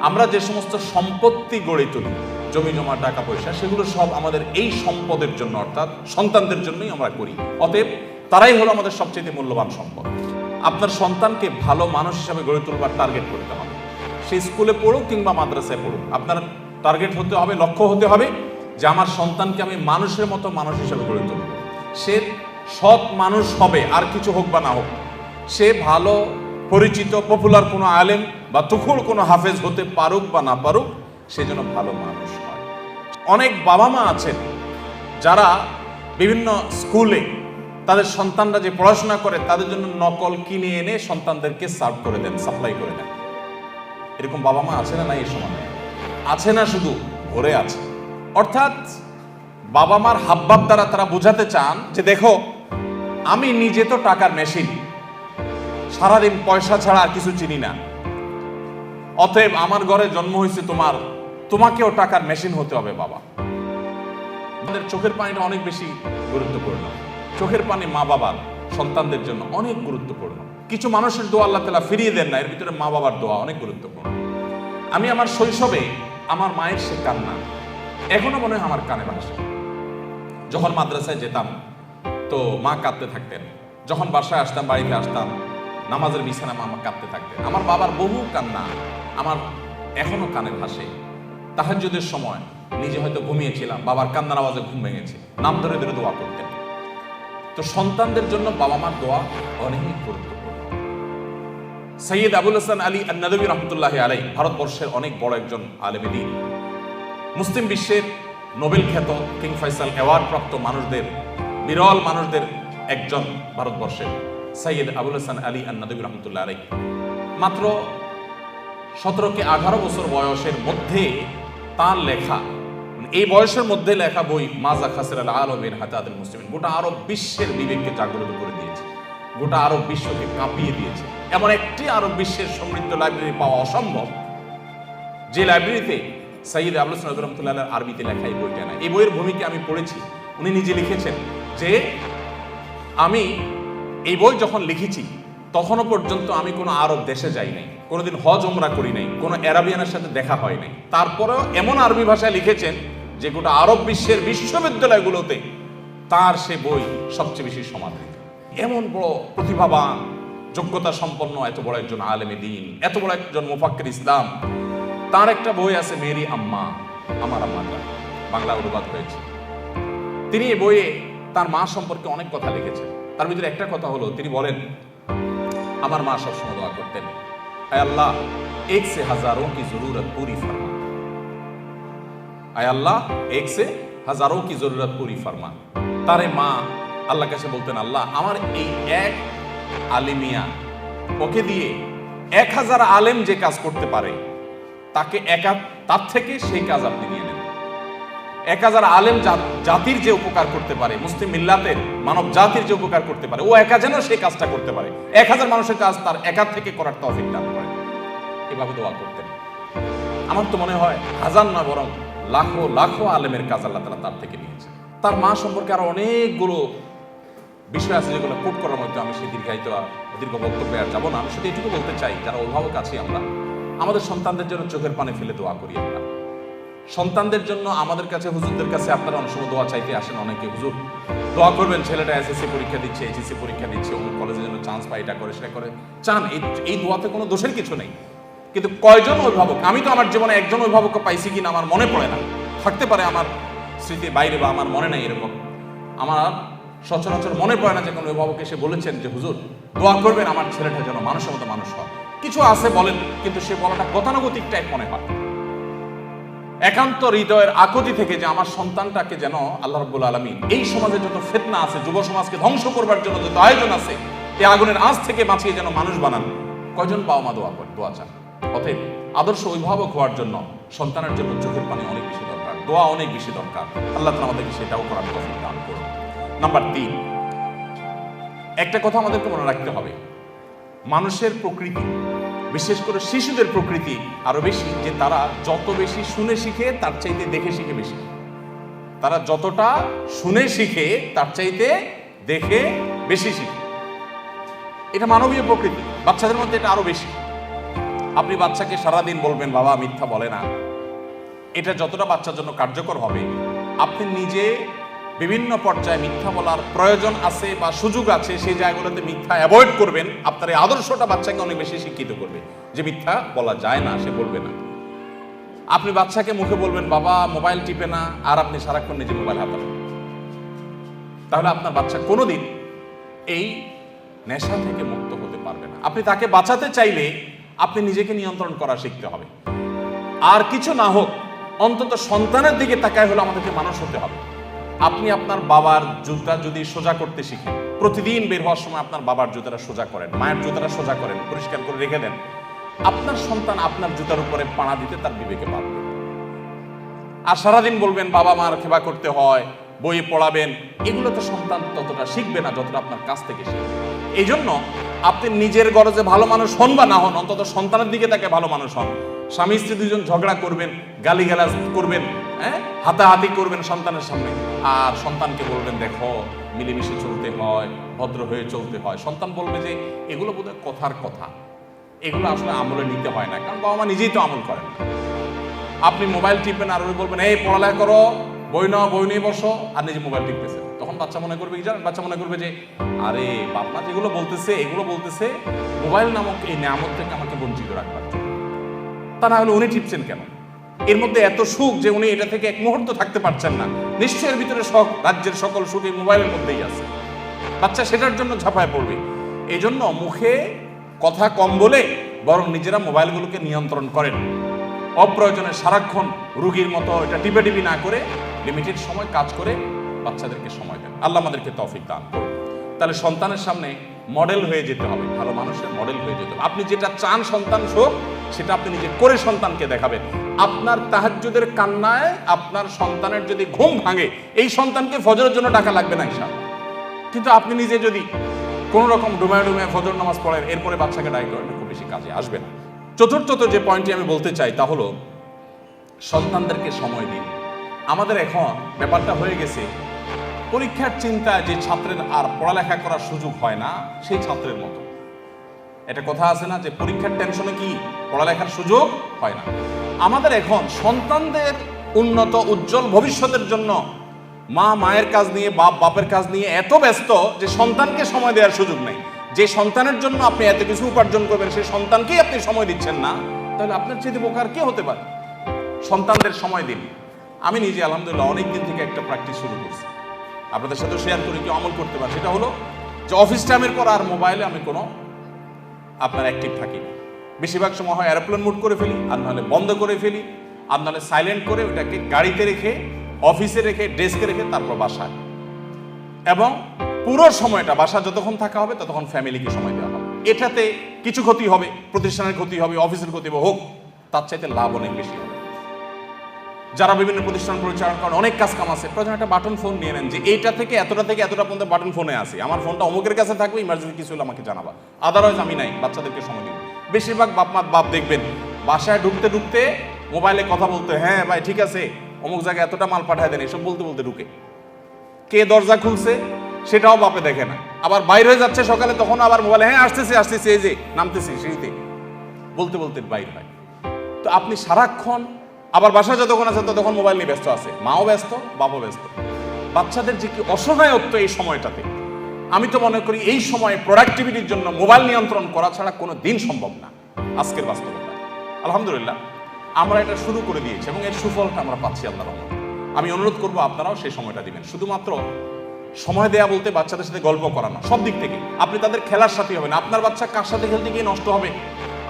আমরা যে সমস্ত সম্পত্তি গড়ে তুলি, জমি জমা টাকা পয়সা, সেগুলো সব আমাদের এই সম্পদের জন্য, অর্থাৎ সন্তানদের জন্যই আমরা করি। অতএব তারাই হলো আমাদের সবচেয়ে মূল্যবান সম্পদ। আপনার সন্তানকে ভালো মানুষ হিসাবে গড়ে তুলবার টার্গেট করতে হবে। সে স্কুলে পড়ুক কিংবা মাদ্রাসায় পড়ুক, আপনার টার্গেট হতে হবে, লক্ষ্য হতে হবে যে আমার সন্তানকে আমি মানুষের মতো মানুষ হিসাবে গড়ে তুলব। সে সৎ মানুষ হবে, আর কিছু হোক বা না হোক। সে ভালো পরিচিত পপুলার কোনো আলেম বা তুখুল কোনো হাফেজ হতে পারুক বা না পারুক, সে যেন ভালো মানুষ হয়। অনেক বাবা মা আছেন যারা বিভিন্ন স্কুলে তাদের সন্তানরা যে পড়াশোনা করে তাদের জন্য নকল কিনে এনে সন্তানদেরকে সার্ভ করে দেন, সাপ্লাই করে দেন। এরকম বাবা মা আছে না? এই সময় আছে না, শুধু ভরে আছে। অর্থাৎ বাবা মার হাবভাব দ্বারা তারা বোঝাতে চান যে দেখো, আমি নিজে তো টাকার মেশিন, সারাদিন পয়সা ছাড়া আর কিছু চিনি না। অতএব আমার ঘরে জন্ম হয়েছে তোমাকেও টাকার মেশিন হতে হবে বাবা। আমাদের চোখের পানিটা অনেক বেশি গুরুত্বপূর্ণ। চোখের পানি মা বাবার সন্তানদের জন্য অনেক গুরুত্বপূর্ণ। কিছু মানুষের দোয়া আল্লাহ তাআলা ফিরিয়ে দেন না, এর ভিতরে মা বাবার দোয়া অনেক গুরুত্বপূর্ণ। আমি আমার শৈশবে আমার মায়ের সে কান্না এখনো মনে হয় আমার কানে ভাসে। যখন মাদ্রাসায় যেতাম তো মা কাঁদতে থাকতেন, যখন বাসায় আসতাম, বাড়িতে আসতাম, নামাজের বিছানা মা কাঁদতে থাকতেন। আমার বাবার বহু কান্না আমার এখনো কানে ভাসে। তাহাজ্জুদের সময় নিজে হয়তো ঘুমিয়েছিলাম, বাবার কান্নার আওয়াজে ঘুম ভেঙেছে, নাম ধরে ধরে দোয়া করতেন। তো সন্তানদের জন্য বাবা মার দোয়া অনেক গুরুত্বপূর্ণ। সৈয়দ আবুল হাসান আলী আন-নাদভী রহমতুল্লাহি আলাইহি ভারতবর্ষের অনেক বড় একজন আলেমে দ্বীন, মুসলিম বিশ্বের নোবেল খ্যাত কিং ফয়সাল অ্যাওয়ার্ড প্রাপ্ত মানুষদের, বিরল মানুষদের একজন ভারতবর্ষের সৈয়দ আবুল হাসান আলী আন-নাদভী রহমতুল্লাহি আলাইহি মাত্র 17 থেকে 18 বছর বয়সের মধ্যে তার লেখা, এই বয়সের মধ্যে লেখা বই মাজা খাসিরাল আলম মিন হাতাতুল মুসলিমিন গোটা আরব বিশ্বের বিবেককে জাগ্রত করে দিয়েছে, গোটা আরব বিশ্বকে কাঁপিয়ে দিয়েছে। এমন একটি আরব বিশ্বের সমৃদ্ধ লাইব্রেরি পাওয়া অসম্ভব যে লাইব্রেরিতে সৈয়দ আবুল হাসান রহমতুল্লাহ আরবিতে লেখা এই বইটা না। এই বইয়ের ভূমিকা আমি পড়েছি। উনি নিজে লিখেছেন যে আমি এই বই যখন লিখেছি তখনও পর্যন্ত আমি কোনো আরব দেশে যাই নাই, কোনোদিন হজ ওমরা করি নাই, কোনো আরাবিয়ানের সাথে দেখা হয় নাই। তারপরেও এমন আরবি ভাষায় লিখেছেন যে গোটা আরব বিশ্বের বিশ্ববিদ্যালয়গুলোতে তার সে বই সবচেয়ে বেশি সমাদৃত। এমন বড় প্রতিভাবান, যোগ্যতা সম্পন্ন এত বড় একজন আলেমে দ্বীন, এত বড় একজন মুফাক্কির ইসলাম, তার একটা বই আছে মেরি আম্মা, আমার আম্মা, বাংলা অনুবাদ হয়েছে। তিনি এই বইয়ে তার মা সম্পর্কে অনেক কথা লিখেছেন। তার ভিতরে একটা কথা হলো, তিনি বলেন আমার মা সবসময় দোয়া করতেন, আয় আল্লাহ এক সে হাজারোं की जरूरत पूरी फरमा, আয় আল্লাহ এক সে হাজারোं की जरूरत पूरी फरमा। তারে মা আল্লাহর কাছে বলতেন, আল্লাহ আমার এই এক আলিমিয়া, ওকে দিয়ে 1000 আলেম যে কাজ করতে পারে তাকে তার থেকে সেই কাজ আপনি নিয়ে নেন। 1000 আলেম জাতির যে উপকার করতে পারে, মুসলিম মিল্লাতের মানব জাতির যে উপকার করতে পারে, ও একা যেন সেই কাজটা করতে পারে। 1000 মানুষের কাজ তার একা থেকে করার তৌফিক দান করে। এভাবে দোয়া করতেন। আমার তো মনে হয় হাজার না বরং লাখো লাখো আলেমের কাজ আল্লাহ তাআলা তার থেকে নিয়েছে। তার মা সম্পর্কে আরো অনেকগুলো বিষয় আছে যেগুলো কোট করার মধ্যে আমি সেই দীর্ঘ বক্তব্যে আর যাবো না। আমি শুধু এটুকু বলতে চাই, যারা অভিভাবক আছি আমরা, আমাদের সন্তানদের জন্য চোখের পানি ফেলে দোয়া করি। আমরা সন্তানদের জন্য আমাদের কাছে, হুজুরদের কাছে আপনারা অনেক সময় দোয়া চাইতে আসেন। অনেকে হুজুর দোয়া করবেন, ছেলেটা এসএসসি পরীক্ষা দিচ্ছে, এইচএসসি পরীক্ষা দিচ্ছে, অমুক কলেজের জন্য চান্স পায়, এটা করে সেটা করে চান। এই দোয়াতে কোনো দোষের কিছু নেই। কিন্তু কয়জন অভিভাবক, আমি তো আমার জীবনে একজন অভিভাবককে পাইছি কিনা আমার মনে পড়ে না, থাকতে পারে আমার স্মৃতির বাইরে বা আমার মনে নাই, এরকম আমার সচরাচর মনে পড়ে না যে কোনো অভিভাবক এসে বলেছেন যে হুজুর দোয়া করবেন আমার ছেলেটা যেন মানুষের মতো মানুষ হয়। কিছু আছে বলেন, কিন্তু সে বলাটা গতানুগতিক টাইপ মনে হয়, একান্ত হৃদয়ের আকুতি থেকে যে আমার সন্তানটাকে যেন আল্লাহ রাব্বুল আলামিন এই সমাজে যত ফিতনা আছে, যুব সমাজকে ধ্বংস করবার জন্য যত আয়োজন আছে, এই আগুনের আঁচ থেকে বাঁচিয়ে যেন মানুষ বানান। কয়জন বাবা মা দোয়া চান? অতএব আদর্শ অভিভাবক হওয়ার জন্য সন্তানের জন্য চোখের পানি অনেক বেশি দরকার, দোয়া অনেক বেশি দরকার। আল্লাহ তাআলা আমাদেরকে সেটাও করার তৌফিক দান করুন। নাম্বার 3, একটা কথা আমাদেরকে মনে রাখতে হবে, মানুষের প্রকৃতি, বিশেষ করে শিশুদের প্রকৃতি আরো বেশি যে তারা যত বেশি শুনে শিখে তার চাইতে দেখে শিখে বেশি। তারা যতটা শুনে শিখে তার চাইতে দেখে বেশি শিখে। এটা মানবীয় প্রকৃতি, বাচ্চাদের মধ্যে এটা আরো বেশি। আপনি বাচ্চাকে সারাদিন বলবেন বাবা মিথ্যা বলে না, এটা যতটা বাচ্চার জন্য কার্যকর হবে, আপনি নিজে বিভিন্ন পর্যায়ে মিথ্যা বলার প্রয়োজন আছে বা সুযোগ আছে সেই জায়গাগুলোতে মিথ্যা অ্যাভয়েড করবেন, আপনার এই আদর্শটা বাচ্চাকে অনেক বেশি শিক্ষিত করবে যে মিথ্যা বলা যায় না, সে বলবে না। আপনি বাচ্চাকে মুখে বলবেন বাবা মোবাইল টিপে না, আর আপনি সারাক্ষণ নিজে মোবাইল হাতাবেন, তাহলে আপনার বাচ্চা কোনোদিন এই নেশা থেকে মুক্ত হতে পারবে না। আপনি তাকে বাঁচাতে চাইলে আপনি নিজেকে নিয়ন্ত্রণ করা শিখতে হবে। আর কিছু না হোক অন্তত সন্তানের দিকে তাকায় হলো আমাদেরকে মানুষ হতে হবে। আপনি আপনার বাবার জুতা যদি সোজা করতে শিখেন, প্রতিদিন বের হওয়ার সময় আপনার বাবার জুতাটা সোজা করেন, মায়ের জুতাটা সোজা করেন, পরিষ্কার করে রেখে দেন, আপনার সন্তান আপনার জুতার উপরে পাড়া দিতে তার বিবেকে পারবে। আর সারাদিন বলবেন বাবা মার সেবা করতে হয়, বই পড়াবেন, এগুলো তো সন্তান ততটা শিখবে না যতটা আপনার কাছ থেকে শিখবে। এই জন্য আপনি নিজের গরজে ভালো মানুষ হন বা না হন, অন্তত সন্তানের দিকে তাকে ভালো মানুষ হন। স্বামী স্ত্রী দুজন ঝগড়া করবেন, গালিগালাজ করবেন, হাতাহাতি করবেন সন্তানের সামনে, আর সন্তানকে বলবেন দেখো মিলেমিশে চলতে হয়, ভদ্র হয়ে চলতে হয়। সন্তান বলবে যে এগুলো বোধহয় কথার কথা, এগুলো আসলে আমলে নিতে হয় না, কারণ বাবা মা নিজেই তো আমল করেন না। আপনি মোবাইল টিপবেন আর বলবেন এই পড়ালেখা করো, বই নাও, বই নিয়ে বসো, আর নিজে মোবাইল টিপতেছে, তখন বাচ্চা মনে করবে কি জানেন? বাচ্চা মনে করবে যে আরে বাবা যেগুলো বলতেছে এগুলো বলতেছে মোবাইল নামক এই নিয়ামত থেকে আমাকে বঞ্চিত রাখবার জন্য। তা না হলে উনি টিপছেন কেন? এর মধ্যে এত সুখ যে উনি এটা থেকে এক মুহূর্ত থাকতে পারছেন না। নিশ্চয়ের ভিতরে রাজ্যের সকল সুখ এই মোবাইলের মধ্যেই আছে। বাচ্চা সেটার জন্য ঝাঁপায় পড়বে। এই জন্য মুখে কথা কম বলে বরং নিজেরা মোবাইলগুলোকে নিয়ন্ত্রণ করেন। অপ্রয়োজনে সারাক্ষণ রুগীর মতো এটা টিপি না করে লিমিটেড সময় কাজ করে বাচ্চাদেরকে সময় দেন। আল্লাহ আমাদেরকে তৌফিক দান করুন। তাহলে সন্তানের সামনে মডেল হয়ে যেতে হবে, ভালো মানুষের মডেল হয়ে যেতে হবে। আপনি যেটা চান সন্তান হোক সেটা আপনি নিজে করে সন্তানকে দেখাবেন। আপনার তাহাজ্জুদের কান্নায় আপনার সন্তানের যদি ঘুম ভাঙে, এই সন্তানকে ফজরের জন্য টাকা লাগবে না ইনশাআল্লাহ। কিন্তু আপনি নিজে যদি কোন রকম ডুমায় ফজর নামাজ পড়েন, এরপরে বাচ্চাকে ডাই করেন, খুব বেশি কাজে আসবে না। চতুর্থত যে পয়েন্টটি আমি বলতে চাই তা হলো সন্তানদেরকে সময় দিন। আমাদের এখন ব্যাপারটা হয়ে গেছে পরীক্ষার চিন্তায় যে ছাত্রের আর পড়ালেখা করার সুযোগ হয় না সেই ছাত্রের মতো। এটা কথা আছে না যে পরীক্ষার টেনশনে কি পড়ালেখার সুযোগ হয় না। আমাদের এখন সন্তানদের উন্নত উজ্জ্বল ভবিষ্যতের জন্য মা মায়ের কাজ নিয়ে, বাপ বাপের কাজ নিয়ে এত ব্যস্ত যে সন্তানকে সময় দেওয়ার সুযোগ নেই। যে সন্তানের জন্য আপনি এত কিছু উপার্জন করবেন সেই সন্তানকেই আপনি সময় দিচ্ছেন না, তাহলে আপনার চেয়ে বোকার কে হতে পারে? সন্তানদের সময় দিন। আমি নিজে আলহামদুলিল্লাহ অনেক দিন থেকে একটা প্র্যাকটিস শুরু করছি, আপনাদের সাথে শেয়ার করে কি আমল করতে পারে। সেটা হলো যে অফিস টাইমের পর আর মোবাইলে আমি কোনো আপনার অ্যাক্টিভ থাকি না। বেশিরভাগ সময় হয় এরোপ্লেন মোড করে ফেলি, আর নাহলে বন্ধ করে ফেলি, আর নাহলে সাইলেন্ট করে ওটাকে গাড়িতে রেখে, অফিসে রেখে, ডেস্কে রেখে তারপর বাসায়। এবং পুরো সময়টা বাসা যতক্ষণ থাকা হবে ততক্ষণ ফ্যামিলিকে সময় দেওয়া হবে। এটাতে কিছু ক্ষতি হবে, প্রতিষ্ঠানের ক্ষতি হবে, অফিসের ক্ষতি হবে, হোক, তার চাইতে লাভ অনেক বেশি হবে। যারা বিভিন্ন প্রতিষ্ঠান পরিচালনা করেন, অনেক কাজ কাম আছে, প্রয়োজন একটা বাটন ফোন নিয়ে নেন যে এইটা থেকে এতটা পর্যন্ত বাটন ফোনে আছে, আমার ফোনটা অমুকের কাছে থাকবে, ইমার্জেন্সি কিছু হলে আমাকে জানাবা, আদারওয়াইজ আমি নাই। বাচ্চাদেরকে সময় দিব। বেশিরভাগ বাপ দেখবেন বাসায় ঢুকতে মোবাইলে কথা বলতে, হ্যাঁ ভাই ঠিক আছে অমুক জায়গায় এতটা মাল পাঠায় দেন, এসব বলতে ঢুকে। কে দরজা খুলছে সেটাও বাপে দেখে না, আবার বাইরে হয়ে যাচ্ছে সকালে, তখন আবার মোবাইলে হ্যাঁ আসতেছি এই যে নামতেছি সিঁড়িতে, বলতে বাইরে হয়। তো আপনি সারাক্ষণ আবার বাসায় যতক্ষণ আছে ততক্ষণ মোবাইল নিয়ে ব্যস্ত আছে, মাও ব্যস্ত, বাপও ব্যস্ত। বাচ্চাদের যে কি অসহায়ত্ব এই সময়টাতে, আমি তো মনে করি এই সময়ে প্রোডাক্টিভিটির জন্য মোবাইল নিয়ন্ত্রণ করা ছাড়া কোনো দিন সম্ভব না আজকের বাস্তবতা। আলহামদুলিল্লাহ আমরা এটা শুরু করে দিয়েছি এবং এর সুফলটা আমরা পাচ্ছি আল্লাহর রহমতে। আমি অনুরোধ করব আপনারাও সেই সময়টা দিবেন। শুধুমাত্র সময় দেয়া বলতে বাচ্চাদের সাথে গল্প করানো, সব দিক থেকে আপনি তাদের খেলার সাথী হবেন। আপনার বাচ্চা কার সাথে খেলতে গিয়ে নষ্ট হবে,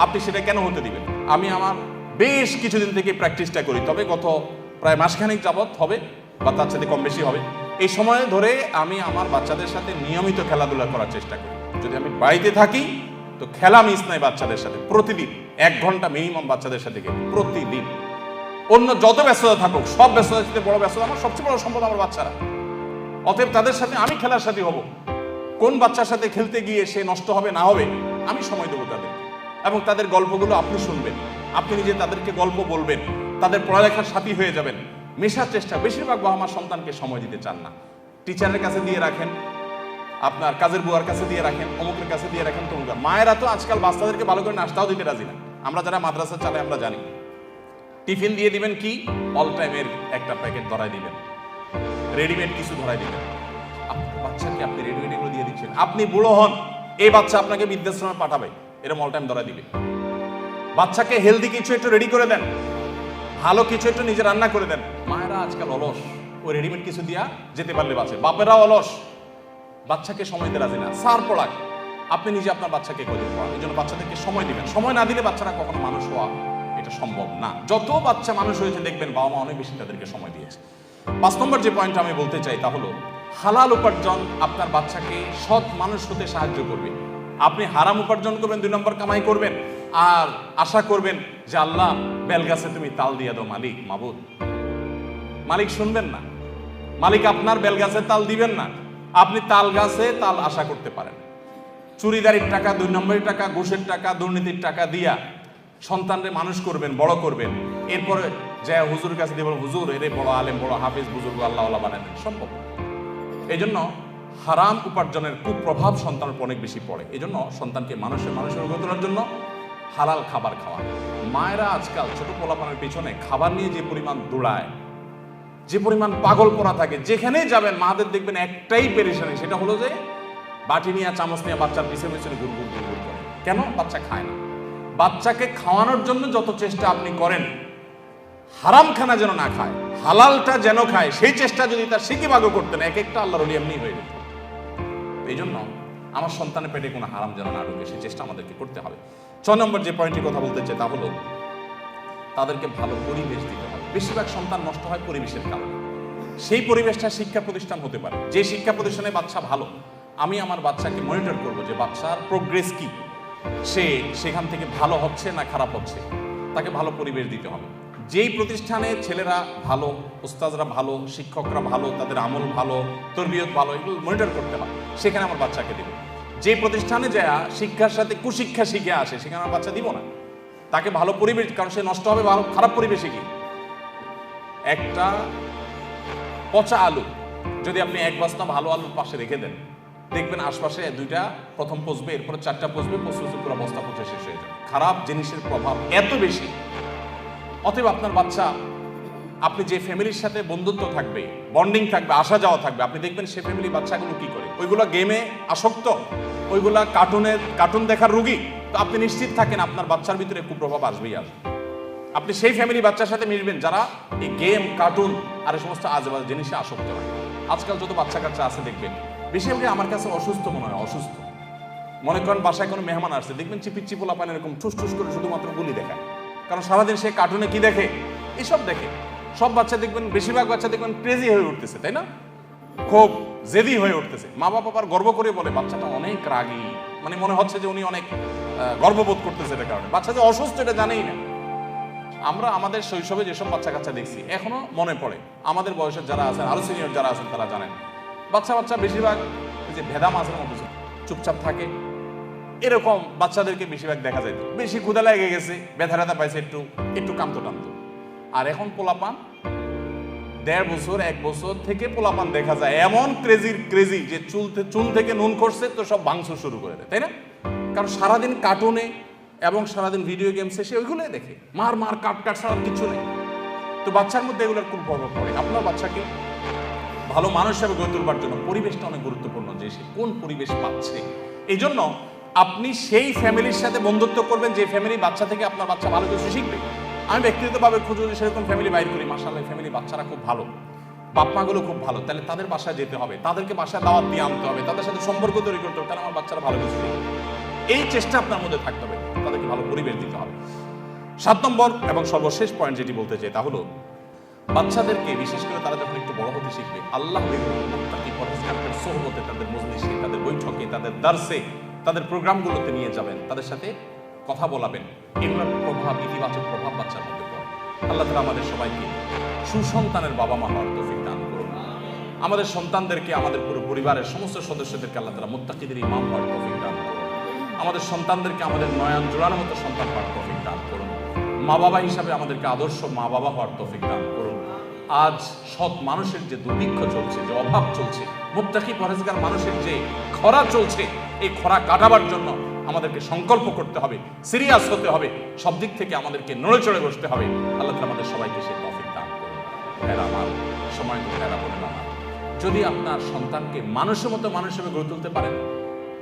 আপনি সেটা কেন হতে দিবেন? আমি আমার বেশ কিছুদিন থেকে প্র্যাকটিসটা করি, তবে গত প্রায় মাসখানেক যাবৎ হবে বা তার সাথে কম বেশি হবে। এই সময় ধরে আমি আমার বাচ্চাদের সাথে নিয়মিত খেলাধুলা করার চেষ্টা করি। যদি আমি বাড়িতে থাকি তো খেলা মিস নাই বাচ্চাদের সাথে, প্রতিদিন 1 ঘন্টা মিনিমাম বাচ্চাদের সাথে খেলি প্রতিদিন। অন্য যত ব্যস্ততা থাকুক, সব ব্যস্ততার সাথে বড় ব্যস্ততা আমার সবচেয়ে বড় সম্পদ আমার বাচ্চারা। অতএব তাদের সাথে আমি খেলার সাথী হব। কোন বাচ্চার সাথে খেলতে গিয়ে সে নষ্ট হবে না হবে আমি সময় দেবো তাদের, এবং তাদের গল্পগুলো আপনি শুনবেন, আপনি নিজে তাদেরকে গল্প বলবেন, তাদের পড়ালেখার সাথী হয়ে যাবেন, মেশার চেষ্টা। বেশিরভাগ বাবা মা সন্তানকে সময় দিতে চান না, টিচারের কাছে দিয়ে রাখেন, আপনার কাজের বুয়ার কাছে দিয়ে রাখেন, অমুকের কাছে দিয়ে রাখেন। তমুক মায়েরা তো আজকাল বাচ্চাদেরকে ভালো করে নাস্তাও দিতে রাজি না। আমরা যারা মাদ্রাসা চালাই আমরা জানি, টিফিন দিয়ে দিবেন কি অল টাইমের একটা প্যাকেট ধরাই দিবেন, রেডিমেড কিছু ধরাই দিবেন। আপনার বাচ্চাকে আপনি রেডিমেড এগুলো দিয়ে দিচ্ছেন, আপনি বুড়ো হন, এই বাচ্চা আপনাকে বৃদ্ধাশ্রমে পাঠাবে, এরকম অল টাইম ধরাই দিবে। বাচ্চাকে হেলদি কিছু একটু রেডি করে দেন, ভালো কিছু একটু নিজে রান্না করে দেন। মায়েরা আজকাল অলস, ওই রেডিমেড কিছু দিয়া যেতে পারলে বাঁচে। বাপেরা অলস, বাচ্চাকে সময় দিতে রাজি না। সার পড়াক, আপনি নিজে আপনার বাচ্চাকে কদিন পড়ান, এই জন্য বাচ্চাদেরকে সময় দিবেন। সময় না দিলে বাচ্চারা কখনো মানুষ হওয়া এটা সম্ভব না। যত বাচ্চা মানুষ হয়েছে দেখবেন বাবা মা অনেক বেশি তাদেরকে সময় দিয়েছে। 5 নম্বর যে পয়েন্ট আমি বলতে চাই তা হলো হালাল উপার্জন আপনার বাচ্চাকে সৎ মানুষ হতে সাহায্য করবে। আপনি হারাম উপার্জন করবেন, 2 নম্বর কামাই করবেন, আর আশা করবেন যে আল্লাহ বেলগাছে তুমি তাল দিয়ে দাও মালিক, মাবুদ। মালিক শুনবেন না, মালিক আপনার বেলগাছে তাল দিবেন না। আপনি তাল গাছে তাল আশা করতে পারেন। চুরিদারির টাকা, 2 নম্বরের টাকা, ঘুষের টাকা, দুর্নীতির টাকা দিয়া সন্তানরে মানুষ করবেন, বড় করবেন, এরপরে যে হুজুর কাছে দিয়ে বলবেন হুজুর এরে বড় আলেম, বড় হাফিজ, বুজুর্গ আল্লাহওয়ালা বানাবেন, সম্ভব। এই জন্য হারাম উপার্জনের কুপ্রভাব সন্তানের উপর অনেক বেশি পড়ে। এই জন্য সন্তানকে মানুষের গড়ে তোলার জন্য হালাল খাবার খাওয়া। মায়েরা আজকাল ছোট পোলাপানের পিছনে খাবার নিয়ে যে পরিমাণ দৌড়ায়, যে পরিমাণ পাগল পড়া থাকে, যেখানেই যাবেন মাদের দেখবেন একটাই পেরেশানি, সেটা হলো যে বাটি নিয়ে চামচ নিয়ে বাচ্চার পিছনে পিছনে ঘুরঘুর করে। কেন? বাচ্চা খায় না। বাচ্চাকে খাওয়ানোর জন্য যত চেষ্টা আপনি করেন, হারাম খানা যেন না খায়, হালালটা যেন খায়, সেই চেষ্টা যদি তার সিকিভাগও করতেন, এক একটা আল্লাহর ওলি এমনি হয়ে যেত। এই জন্য আমার সন্তানের পেটে কোনো হারাম যেন না ঢুকে, সেই চেষ্টা আমাদেরকে করতে হবে। 6 নম্বর যে পয়েন্টের কথা বলতে চাই তা হলো তাদেরকে ভালো পরিবেশ দিতে হবে। বেশিরভাগ সন্তান নষ্ট হয় পরিবেশের কারণে। সেই পরিবেশটা শিক্ষা প্রতিষ্ঠান হতে পারে। যে শিক্ষা প্রতিষ্ঠানে বাচ্চা ভালো, আমি আমার বাচ্চাকে মনিটর করবো যে বাচ্চার প্রোগ্রেস কি, সে সেখান থেকে ভালো হচ্ছে না খারাপ হচ্ছে, তাকে ভালো পরিবেশ দিতে হবে। যেই প্রতিষ্ঠানে ছেলেরা ভালো, উস্তাদরা ভালো, শিক্ষকরা ভালো, তাদের আমল ভালো, তরবিয়ত ভালো, এগুলো মনিটর করতে হয়, সেখানে আমার বাচ্চাকে দেব। যে প্রতিষ্ঠানে যায় শিক্ষার সাথে কুশিক্ষা শিখে আসে, সেখানে আমার বাচ্চা দিব না। তাকে ভালো পরিবেশ, কারণ সে নষ্ট হবে ভালো খারাপ পরিবেশে কি। একটা পচা আলু যদি আপনি 1 বস্তা ভালো আলুর পাশে রেখে দেন, দেখবেন আশপাশে 2টা প্রথম পচবে, এরপরে 4টা পচবে, পচবে পুরো বস্তা পচে শেষ হয়ে যাবে। খারাপ জিনিসের প্রভাব এত বেশি। অতএব আপনার বাচ্চা, আপনি যে ফ্যামিলির সাথে বন্ধুত্ব থাকবে, বন্ডিং থাকবে, আসা যাওয়া থাকবে, আপনি দেখবেন সে ফ্যামিলি বাচ্চাগুলো কি করে। ওইগুলো গেমে আসক্ত, ওইগুলা কার্টুন দেখার রোগী, তো আপনি নিশ্চিত থাকেন আপনার বাচ্চার ভিতরে কুপ্রভাব আসবেই আসবে। আপনি সেই ফ্যামিলি বাচ্চার সাথে মিশবেন যারা এই গেম, কার্টুন আর এই সমস্ত আজেবাজে জিনিসে আসক্ত হয়। আজকাল যত বাচ্চা কাচ্চা আছে দেখবেন বেশিরভাগই আমার কাছে অসুস্থ মনে হয়। অসুস্থ মনে করেন বাসায় কোনো মেহমান আসছে, দেখবেন চিপিচ্ছি পোলাপান এরকম ঠুস ঠুস করে শুধুমাত্র গুলি দেখায়, কারণ সারাদিন সে কার্টুনে কি দেখে, এসব দেখে। সব বাচ্চা দেখবেন, বেশিরভাগ বাচ্চা দেখবেন ক্রেজি হয়ে উঠতেছে, তাই না? খুব জেদি হয়ে উঠতেছে। মা বাবার গর্ব করে বলে বাচ্চাটা অনেক রাগী, মানে মনে হচ্ছে যে উনি অনেক গর্ববোধ করতেছে এটার কারণে। বাচ্চা যে অসুস্থ এটা জানেই না। আমরা আমাদের শৈশবে যেসব বাচ্চা কাচ্চা দেখছি এখনো মনে পড়ে। আমাদের বয়সের যারা আছেন, আরো সিনিয়র যারা আছেন তারা জানেন, বাচ্চা বেশিরভাগ যে ভেদা মাছের মতো চুপচাপ থাকে, এরকম বাচ্চাদেরকে বেশিরভাগ দেখা যায়। বেশি ক্ষুধা লেগে গেছে, ব্যথা পাইছে, একটু কামতো টামতো। আর এখন পোলাপান 1.5 বছর 1 বছর থেকে পোলাপান দেখা যায় এমন ক্রেজি যে চুল থেকে নুন করছে তো সব ভাঙচুর শুরু করে দেয়, তাই না? কারণ সারাদিন কার্টুনে এবং সারাদিন ভিডিও গেমসে সে ওইগুলোই দেখে, মার কাট ছাড়া কিছু নেই। তো বাচ্চার মধ্যে এগুলোর খুব প্রভাব পড়ে। আপনার বাচ্চাকে ভালো মানুষ হিসেবে গড়ে তোলবার জন্য পরিবেশটা অনেক গুরুত্বপূর্ণ, যে সে কোন পরিবেশ পাচ্ছে। এই জন্য আপনি সেই ফ্যামিলির সাথে বন্ধুত্ব করবেন যে ফ্যামিলি বাচ্চা থেকে আপনার বাচ্চা ভালো কিছু শিখবে। আমি ব্যক্তিগতভাবে খুঁজে যদি সেরকম ফ্যামিলি বাইর করি, মাশাআল্লাহ ফ্যামিলি বাচ্চারা খুব ভালো, বাপ মাগুলো খুব ভালো, তাহলে তাদের বাসায় যেতে হবে, তাদেরকে বাসায় দাওয়াত দিয়ে আনতে হবে, তাদের সাথে সম্পর্ক তৈরি করতে হবে, তাহলে আমার বাচ্চারা ভালো কিছু শিখবে। এই চেষ্টা আপনার মধ্যে থাকতে হবে, তাদেরকে ভালো পরিবেশ দিতে হবে। 7 নম্বর এবং সর্বশেষ পয়েন্ট যেটি বলতে চাই তা হলো বাচ্চাদেরকে, বিশেষ করে তারা যখন একটু বড় হতে শিখবে, আল্লাহ মুত্তাকি পরহেজগারদের সোহবতে, তাদের মজলিসে, তাদের বৈঠকে, তাদের দার্সে, তাদের প্রোগ্রামগুলোতে নিয়ে যাবেন, তাদের সাথে কথা বলাবেন। এগুলোর প্রভাব, ইতিবাচক প্রভাব বাচ্চার মধ্যে পড়ে। আল্লাহ তাআলা আমাদের সবাইকে সুসন্তানের বাবা মা হওয়ার তৌফিক দান করুন। আমাদের সন্তানদেরকে, আমাদের পুরো পরিবারের সমস্ত সদস্যদেরকে আল্লাহ তাআলা মুত্তাকিদের ইমাম হওয়ার তৌফিক দান করুন। আমাদের সন্তানদেরকে আমাদের নয়ন জোড়ানোর মতো সন্তান হওয়ার তৌফিক দান করুন। মা বাবা হিসাবে আমাদেরকে আদর্শ মা বাবা হওয়ার তৌফিক দান করুন। আজ সৎ মানুষের যে দুর্ভিক্ষ চলছে, যে অভাব চলছে, মুত্তাকি পরহেজগার মানুষের যে খরা চলছে, এই খরা কাটাবার জন্য আমাদেরকে সংকল্প করতে হবে, সিরিয়াস হতে হবে, সব দিক থেকে আমাদেরকে নড়ে চড়ে বসতে হবে। আল্লাহ তাআলা আমাদের সবাইকে সেই তৌফিক দান করুন। ভাইরা আমার, সময় তো ভাইরা বলেন আমার, যদি আপনার সন্তানকে মানুষের মতো মানুষ হিসেবে গড়ে তুলতে পারেন,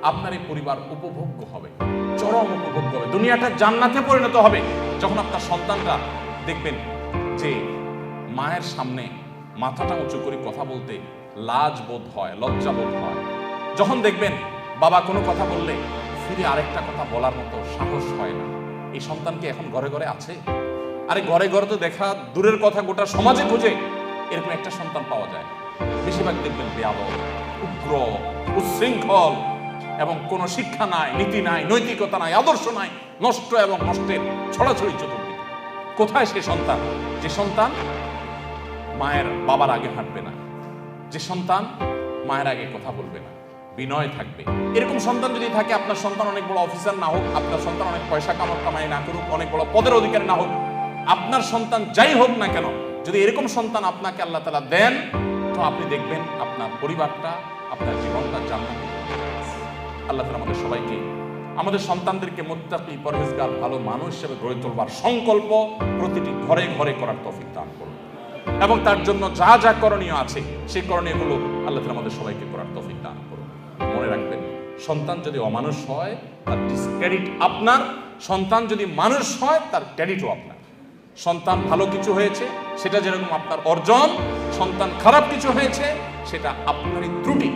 আপনার এই পরিবার উপভোগ্য হবে, চরম উপভোগ্য হবে, দুনিয়াটা জান্নাতে পরিণত হবে। যখন আপনার সন্তানরা দেখবেন যে মায়ের সামনে মাথাটা উঁচু করে কথা বলতে লাজ বোধ হয়, লজ্জা বোধ হয়, যখন দেখবেন বাবা কোনো কথা বললে ফিরে আরেকটা কথা বলার মতো সাহস হয় না, এই সন্তানকে এখন ঘরে ঘরে আছে? আরে ঘরে ঘরে তো দেখা দূরের কথা, গোটা সমাজে খুঁজে এরকম একটা সন্তান পাওয়া যায়। বেশিরভাগ দেখবেন বেয়াদব, উগ্র, উচ্ছৃঙ্খল, এবং কোনো শিক্ষা নাই, নীতি নাই, নৈতিকতা নাই, আদর্শ নাই, নষ্ট এবং নষ্টের ছড়াছড়ি চতুর্দিকে। কোথায় সে সন্তান যে সন্তান মায়ের বাবার আগে হাঁটবে না, যে সন্তান মায়ের আগে কথা বলবে না, বিনয় থাকবে? এরকম সন্তান যদি থাকে, আপনার সন্তান অনেক বড় অফিসার না হোক, আপনার সন্তান অনেক পয়সা কামাই না করুক, অনেক বড় পদের অধিকারী না হোক, আপনার সন্তান যাই হোক না কেন, যদি এরকম সন্তান আপনাকে আল্লাহ তাআলা দেন, তো আপনি দেখবেন আপনার পরিবারটা, আপনার জীবনটা জান্নাতে। আল্লাহ তাআলা আমাদের সবাইকে, আমাদের সন্তানদেরকে মুত্তাকি, পরহেজগার, ভালো মানুষ হিসেবে গড়ে তোলবার সংকল্প প্রতিটি ঘরে ঘরে করার তৌফিক দান করুন, এবং তার জন্য যা যা করণীয় আছে সেই করণীয়গুলো আল্লাহ তাআলা আমাদের সবাইকে করার তৌফিক দান করুন। মনে রাখবেন, সন্তান যদি অমানুষ হয় তার ডিসক্রেডিট আপনার, সন্তান যদি মানুষ হয় তার ক্রেডিটও আপনার। সন্তান ভালো কিছু হয়েছে সেটা যেরকম আপনার অর্জন, সন্তান খারাপ কিছু হয়েছে সেটা আপনারই ত্রুটি।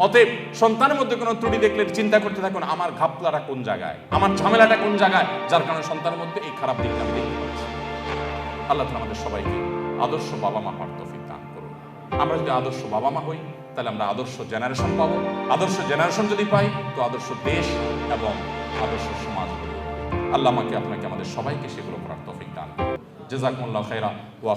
অতএব সন্তানের মধ্যে কোনো ত্রুটি দেখলে চিন্তা করতে থাকুন, আমার ঘাপলাটা কোন জায়গায়, আমার ঝামেলাটা কোন জায়গায়, যার কারণে সন্তানের মধ্যে এই খারাপ দিকটা আমি দেখতে পাচ্ছি। আল্লাহ তাআলা আমাদের সবাইকে আদর্শ বাবা মা হওয়ার তৌফিক দান করুন। আমরা যদি আদর্শ বাবা মা হই, তাহলে আমরা আদর্শ জেনারেশন পাবো। আদর্শ জেনারেশন যদি পাই, তো আদর্শ দেশ এবং আদর্শ সমাজ গড়ে উঠবে। আল্লাহ আমাকে, আপনাকে, আমাদের সবাইকে সেগুলো করার তৌফিক দান করুন। জাযাকুমুল্লাহু খাইরা ওয়া